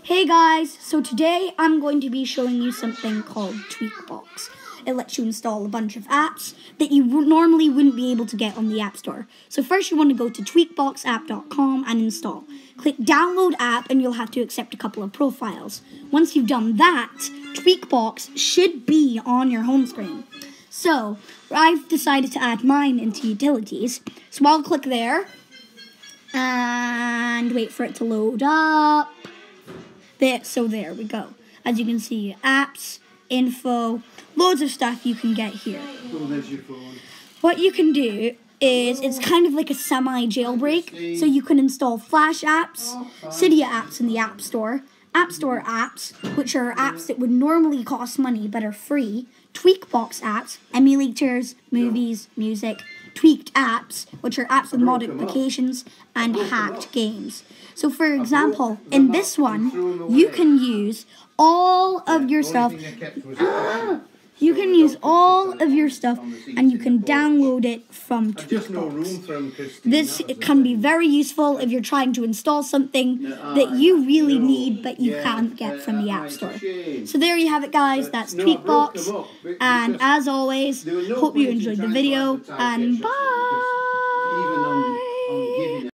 Hey guys, so today I'm going to be showing you something called TweakBox. It lets you install a bunch of apps that you normally wouldn't be able to get on the App Store. So first you want to go to tweakboxapp.com and install. Click download app and you'll have to accept a couple of profiles. Once you've done that, TweakBox should be on your home screen. So I've decided to add mine into utilities. So I'll click there and wait for it to load up. So there we go. As you can see, apps, info, loads of stuff you can get here. What you can do is, it's kind of like a semi-jailbreak, so you can install Flash apps, Cydia apps in the App Store apps, which are apps that would normally cost money but are free, TweakBox apps, emulators, movies, music, tweaked apps, which are apps with modifications, and hacked games. So for example, in this one, you can use all of your stuff. You can use all of your stuff and you can download it from TweakBox. This can be very useful if you're trying to install something that you really need but you can't get from the App Store. So there you have it, guys. That's TweakBox. And as always, hope you enjoyed the video and bye!